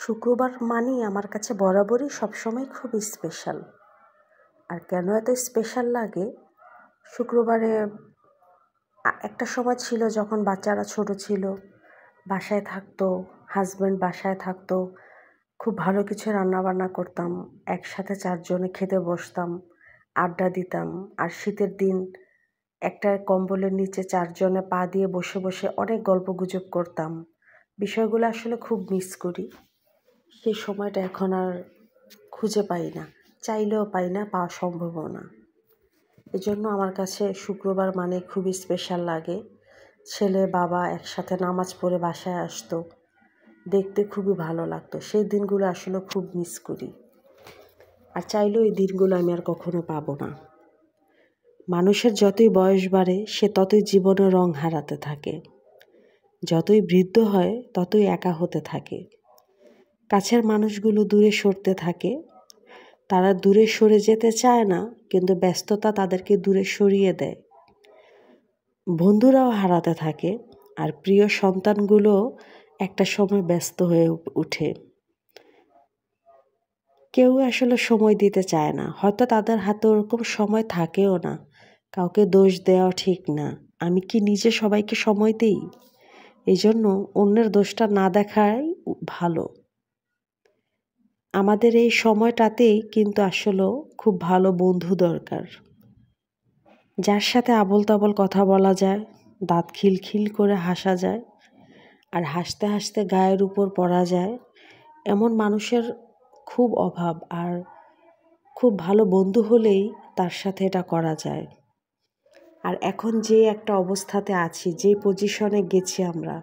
শুক্রবার মানেই আমার কাছে বরাবরই সবসময় খুব স্পেশাল। আর কেন এত স্পেশাল লাগে, শুক্রবারে একটা সময় ছিল যখন বাচ্চারা ছোট ছিল, বাসায় থাকতো, হাজব্যান্ড বাসায় থাকতো, খুব ভালো কিছু রান্নাবান্না করতাম, একসাথে চারজনে খেতে বসতাম, আড্ডা দিতাম। আর শীতের দিন একটা কম্বলের নিচে চারজনে পা দিয়ে বসে বসে অনেক গল্পগুজব করতাম। বিষয়গুলো আসলে খুব মিস করি। সেই সময়টা এখন আর খুঁজে পাই না, চাইলেও পাই না, পাওয়া সম্ভবও না। এজন্য আমার কাছে শুক্রবার মানে খুবই স্পেশাল লাগে। ছেলে বাবা একসাথে নামাজ পড়ে বাসায় আসতো, দেখতে খুবই ভালো লাগতো। সেই দিনগুলো আসলে খুব মিস করি, আর চাইলেও এই দিনগুলো আমি আর কখনো পাবো না। মানুষের যতই বয়স বাড়ে সে ততই জীবনে রং হারাতে থাকে, যতই বৃদ্ধ হয় ততই একা হতে থাকে। কাছের মানুষগুলো দূরে সরতে থাকে, তারা দূরে সরে যেতে চায় না, কিন্তু ব্যস্ততা তাদেরকে দূরে সরিয়ে দেয়। বন্ধুরাও হারাতে থাকে, আর প্রিয় সন্তানগুলো একটা সময় ব্যস্ত হয়ে ওঠে। কেউ আসলে সময় দিতে চায় না, হয়তো তাদের হাতে ওরকম সময় থাকেও না। কাউকে দোষ দেওয়া ঠিক না। আমি কি নিজে সবাইকে সময় দিই? এই জন্য অন্যের দোষটা না দেখাই ভালো। আমাদের এই সময়টাতেই কিন্তু আসলে খুব ভালো বন্ধু দরকার, যার সাথে আবোল তাবোল কথা বলা যায়, দাঁত খিলখিল করে হাসা যায়, আর হাসতে হাসতে গায়ের উপর পড়া যায়। এমন মানুষের খুব অভাব, আর খুব ভালো বন্ধু হলেই তার সাথে এটা করা যায়। আর এখন যে একটা অবস্থাতে আছি, যে পজিশনে গেছি আমরা,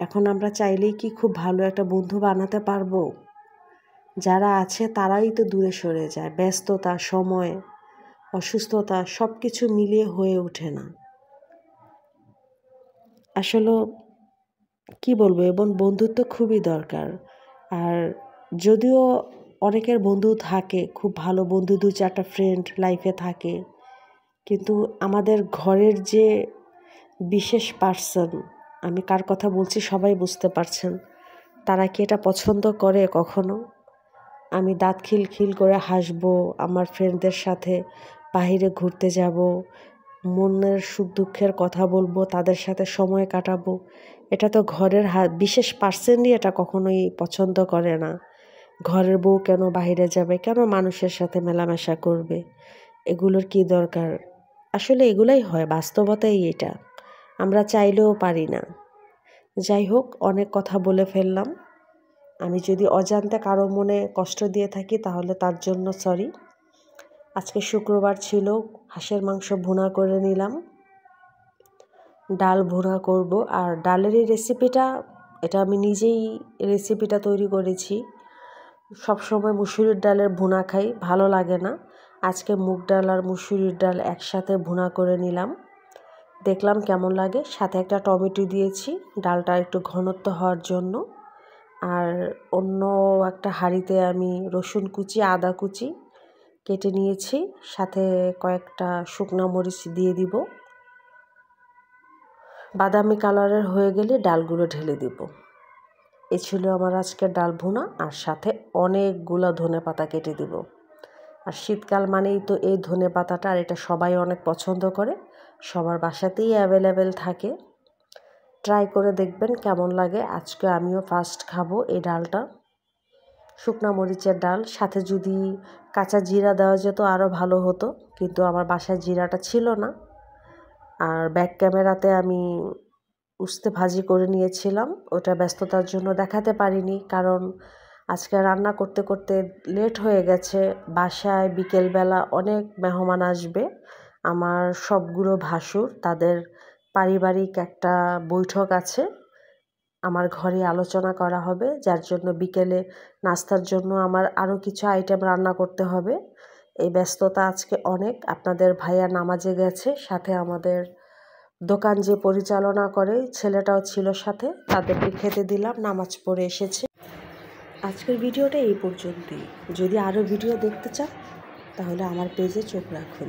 এখন আমরা চাইলেই কি খুব ভালো একটা বন্ধু বানাতে পারবো? যারা আছে তারাই তো দূরে সরে যায়। ব্যস্ততা, সময়, অসুস্থতা সব কিছু মিলিয়ে হয়ে ওঠে না। আসলে কি বলবো, এবং বন্ধুত্ব খুবই দরকার। আর যদিও অনেকের বন্ধু থাকে, খুব ভালো বন্ধু, 2-4টা ফ্রেন্ড লাইফে থাকে, কিন্তু আমাদের ঘরের যে বিশেষ পার্সন, আমি কার কথা বলছি সবাই বুঝতে পারছেন, তারা কি এটা পছন্দ করে কখনো? আমি দাঁত খিলখিল করে হাসবো, আমার ফ্রেন্ডদের সাথে বাহিরে ঘুরতে যাব, মনের সুখ দুঃখের কথা বলবো, তাদের সাথে সময় কাটাবো, এটা তো ঘরের বিশেষ পার্সনই এটা কখনোই পছন্দ করে না। ঘরের বউ কেন বাহিরে যাবে, কেন মানুষের সাথে মেলামেশা করবে? এগুলোর কি দরকার? আসলে এগুলাই হয়, বাস্তবতাই এটা। আমরা চাইলেও পারি না। যাই হোক, অনেক কথা বলে ফেললাম। আমি যদি অজান্তে কারো মনে কষ্ট দিয়ে থাকি তাহলে তার জন্য সরি। আজকে শুক্রবার ছিল, হাঁসের মাংস ভুনা করে নিলাম, ডাল ভুনা করব। আর ডালের এই রেসিপিটা, এটা আমি নিজেই রেসিপিটা তৈরি করেছি। সবসময় মুসুরির ডালের ভুনা খাই, ভালো লাগে না। আজকে মুগ ডাল আর মুসুরির ডাল একসাথে ভুনা করে নিলাম, দেখলাম কেমন লাগে। সাথে একটা টমেটো দিয়েছি ডালটা একটু ঘনত্ব হওয়ার জন্য। আর অন্য একটা হাঁড়িতে আমি রসুন কুচি, আদা কুচি কেটে নিয়েছি, সাথে কয়েকটা শুকনো মরিচ দিয়ে দিব। বাদামি কালারের হয়ে গেলে ডালগুলো ঢেলে দিব। এ ছিল আমার আজকের ডাল ভুনা, আর সাথে অনেকগুলো ধনেপাতা কেটে দিব। আর শীতকাল মানেই তো এই ধনেপাতাটা, আর এটা সবাই অনেক পছন্দ করে, সবার বাসাতেই অ্যাভেলেবেল থাকে। ট্রাই করে দেখবেন কেমন লাগে। আজকে আমিও ফার্স্ট খাবো এই ডালটা, শুকনা মরিচের ডাল। সাথে যদি কাঁচা জিরা দেওয়া যেত আরও ভালো হতো, কিন্তু আমার বাসায় জিরাটা ছিল না। আর ব্যাক ক্যামেরাতে আমি উস্তে ভাজি করে নিয়েছিলাম, ওটা ব্যস্ততার জন্য দেখাতে পারিনি, কারণ আজকে রান্না করতে করতে লেট হয়ে গেছে। বাসায় বিকেলবেলা অনেক মেহমান আসবে, আমার সবগুলো ভাসুর, তাদের পারিবারিক একটা বৈঠক আছে, আমার ঘরে আলোচনা করা হবে, যার জন্য বিকেলে নাস্তার জন্য আমার আরও কিছু আইটেম রান্না করতে হবে। এই ব্যস্ততা আজকে অনেক। আপনাদের ভাইয়া নামাজে গেছে, সাথে আমাদের দোকান যে পরিচালনা করে ছেলেটাও ছিল সাথে, তাদেরকে খেতে দিলাম, নামাজ পড়ে এসেছে। আজকের ভিডিওটা এই পর্যন্তই। যদি আরও ভিডিও দেখতে চান তাহলে আমার পেজে চোখ রাখুন।